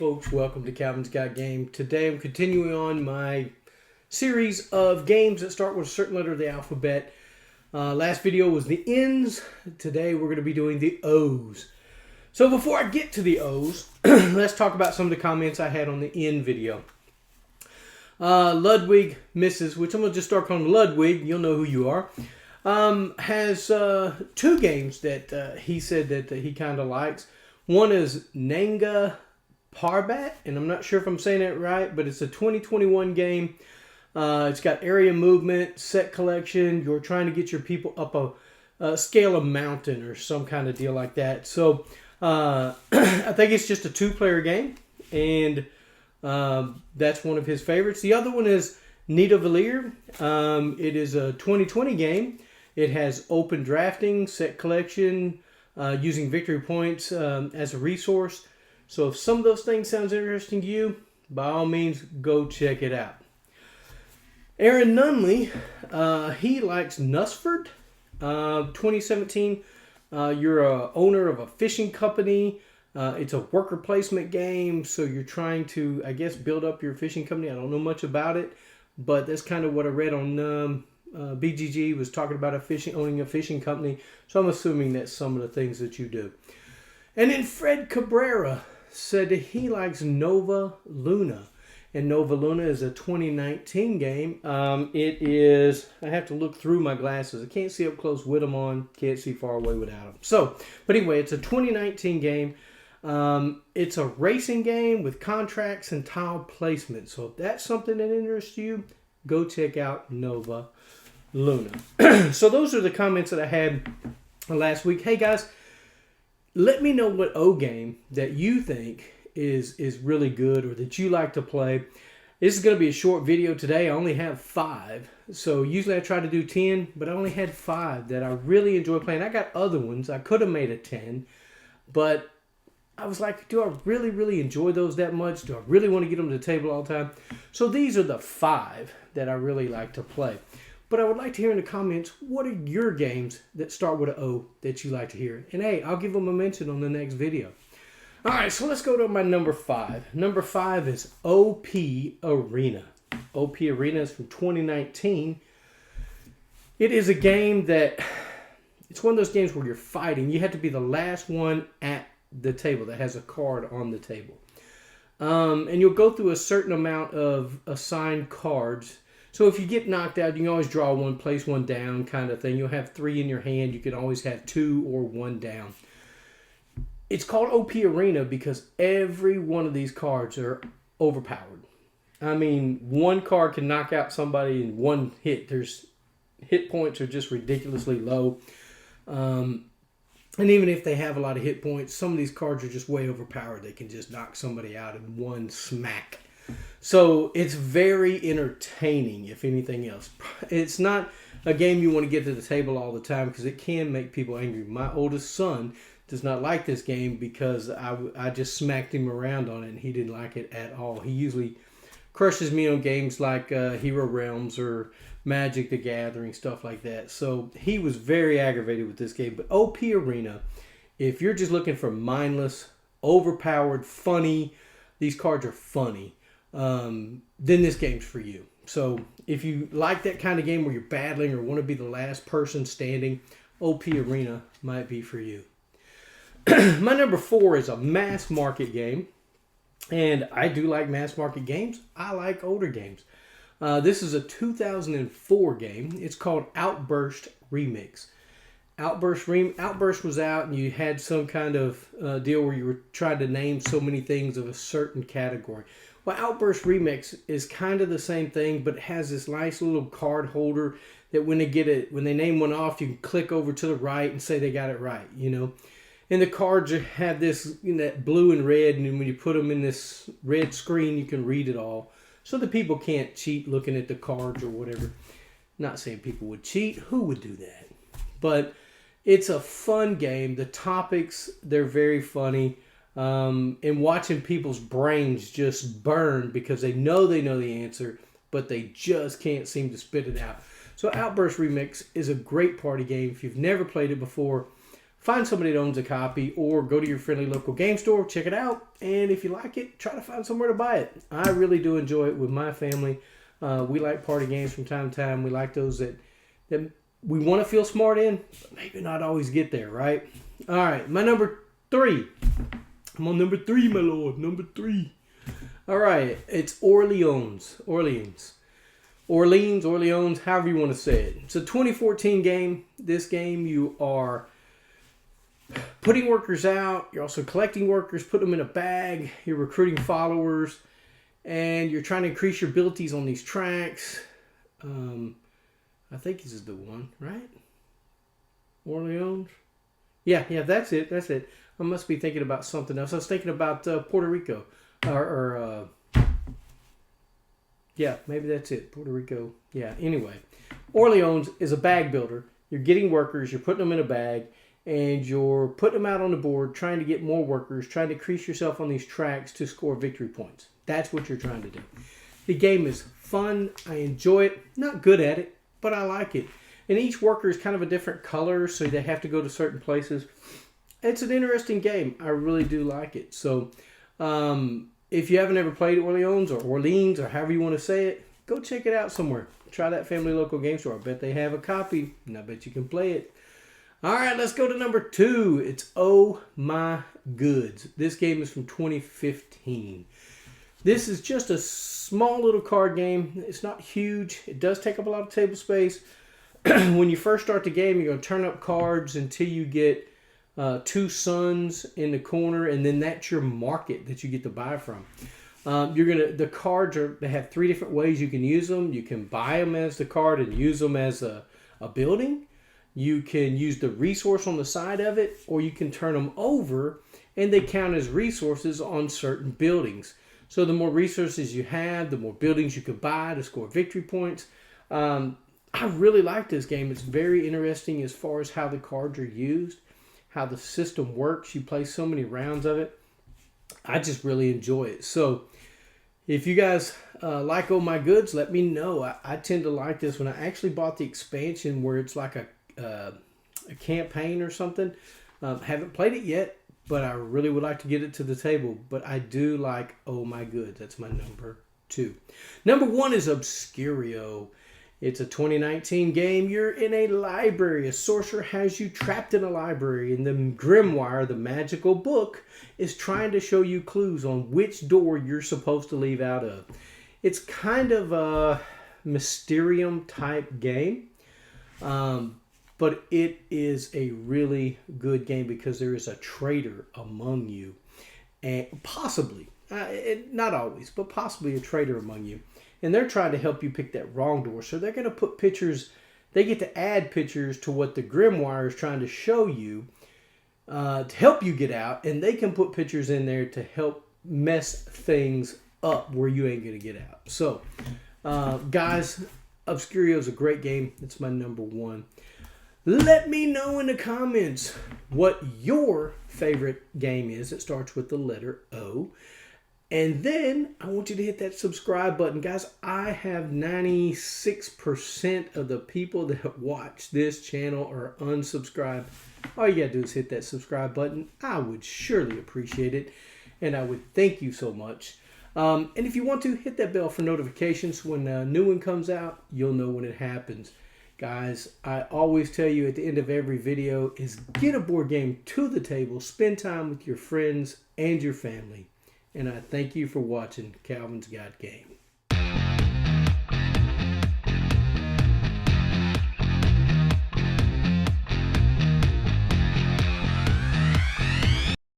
folks, welcome to Calvin's Got Game. Today I'm continuing on my series of games that start with a certain letter of the alphabet. Last video was the N's. Today we're going to be doing the O's. So before I get to the O's, let's talk about some of the comments I had on the N video. Ludwig Mrs., which I'm going to just start calling Ludwig, you'll know who you are, has two games that he said that he kind of likes. One is Nanga Parbat, and I'm not sure if I'm saying that right, but it's a 2021 game. It's got area movement, set collection. You're trying to get your people up a scale a mountain or some kind of deal like that. So I think it's just a two-player game, and that's one of his favorites. The other one is Nidavellir. It is a 2020 game. It has open drafting, set collection, using victory points as a resource. So if some of those things sounds interesting to you, by all means, go check it out. Aaron Nunley, he likes Nussford. 2017, you're a owner of a fishing company. It's a worker placement game, so you're trying to, I guess, build up your fishing company. I don't know much about it, but that's kind of what I read on BGG, was talking about owning a fishing company. So I'm assuming that's some of the things that you do. And then Fred Cabrera said that he likes Nova Luna. And Nova Luna is a 2019 game. It is, I have to look through my glasses. I can't see up close with them on. Can't see far away without them. So, but anyway, it's a 2019 game. It's a racing game with contracts and tile placement. So if that's something that interests you, go check out Nova Luna. So those are the comments that I had last week. Hey guys, let me know what O game that you think is really good or that you like to play. This is going to be a short video today. I only have 5. So usually I try to do 10, but I only had 5 that I really enjoy playing. I got other ones. I could have made a 10, but I was like, do I really enjoy those that much? Do I really want to get them to the table all the time? So these are the 5 that I really like to play. But I would like to hear in the comments, what are your games that start with an O that you like to hear? And hey, I'll give them a mention on the next video. All right, so let's go to my number 5. Number 5 is OP Arena. OP Arena is from 2019. It is a game that, it's one of those games where you're fighting. You have to be the last one at the table that has a card on the table. And you'll go through a certain amount of assigned cards. So if you get knocked out, you can always draw one, place one down kind of thing. You'll have 3 in your hand. You can always have 2 or 1 down. It's called OP Arena because every one of these cards are overpowered. I mean, one card can knock out somebody in one hit. There's hit points are just ridiculously low. And even if they have a lot of hit points, some of these cards are just way overpowered. They can just knock somebody out in one smack. So it's very entertaining, if anything else. It's not a game you want to get to the table all the time because it can make people angry. My oldest son does not like this game because I just smacked him around on it and he didn't like it at all. He usually crushes me on games like Hero Realms or Magic the Gathering, stuff like that. So he was very aggravated with this game. But OP Arena, if you're just looking for mindless, overpowered, funny, these cards are funny, then this game's for you. So if you like that kind of game where you're battling or want to be the last person standing, OP Arena might be for you. My number 4 is a mass market game, and I do like mass market games. I like older games. This is a 2004 game. It's called Outburst Remix. Outburst was out, and you had some kind of deal where you were trying to name so many things of a certain category. Well, Outburst Remix is kind of the same thing, but it has this nice little card holder that when they name one off, you can click over to the right and say they got it right, you know. And the cards have this, that blue and red, and when you put them in this red screen, you can read it all. So the people can't cheat looking at the cards or whatever. Not saying people would cheat. Who would do that? But it's a fun game. The topics, they're very funny. And watching people's brains just burn because they know the answer, but they just can't seem to spit it out. So Outburst Remix is a great party game. If you've never played it before, find somebody that owns a copy, or go to your friendly local game store, check it out, and if you like it, try to find somewhere to buy it. I really do enjoy it with my family. We like party games from time to time. We like those that we want to feel smart in, but maybe not always get there, right? All right, my number 3. I'm on number 3, my lord. Number 3. All right, it's Orleans, however you want to say it. It's a 2014 game. This game, you are putting workers out. You're also collecting workers, putting them in a bag. You're recruiting followers, and you're trying to increase your abilities on these tracks. I think this is the one, right? Orleans? Yeah, that's it. I must be thinking about something else. I was thinking about Puerto Rico. Yeah, maybe that's it. Puerto Rico. Yeah, anyway. Orleans is a bag builder. You're getting workers, you're putting them in a bag, and you're putting them out on the board, trying to get more workers, trying to increase yourself on these tracks to score victory points. That's what you're trying to do. The game is fun. I enjoy it. Not good at it, but I like it. And each worker is kind of a different color, so they have to go to certain places. It's an interesting game. I really do like it. So, if you haven't ever played Orleans or however you want to say it, go check it out somewhere. Try that family local game store. I bet they have a copy, and I bet you can play it. All right, let's go to number 2. It's Oh My Goods. This game is from 2015. This is just a small little card game. It's not huge. It does take up a lot of table space. When you first start the game, you're going to turn up cards until you get 2 suns in the corner, and then that's your market that you get to buy from. The cards they have 3 different ways you can use them. You can buy them as the card and use them as a building. You can use the resource on the side of it, or you can turn them over and they count as resources on certain buildings. So the more resources you have, the more buildings you could buy to score victory points. I really like this game. It's very interesting as far as how the cards are used, how the system works. You play so many rounds of it. I just really enjoy it. So if you guys like Oh My Goods, let me know. I tend to like this one. I actually bought the expansion where it's like a campaign or something. Haven't played it yet, but I really would like to get it to the table. But I do like Oh My Goods. That's my number 2. Number 1 is Obscurio. It's a 2019 game. You're in a library. A sorcerer has you trapped in a library, and the grimoire, the magical book, is trying to show you clues on which door you're supposed to leave out of. It's kind of a Mysterium type game, but it is a really good game because there is a traitor among you, and possibly, not always, but possibly a traitor among you. And they're trying to help you pick that wrong door. So they're going to put pictures. They get to add pictures to what the grimoire is trying to show you to help you get out. And they can put pictures in there to help mess things up where you ain't going to get out. So, guys, Obscurio is a great game. It's my number 1. Let me know in the comments what your favorite game is. It starts with the letter O. And then I want you to hit that subscribe button. Guys, I have 96% of the people that watch this channel are unsubscribed. All you got to do is hit that subscribe button. I would surely appreciate it. And I would thank you so much. And if you want to, hit that bell for notifications. When a new one comes out, you'll know when it happens. Guys, I always tell you at the end of every video is get a board game to the table. Spend time with your friends and your family. And I thank you for watching Calvin's Got Games.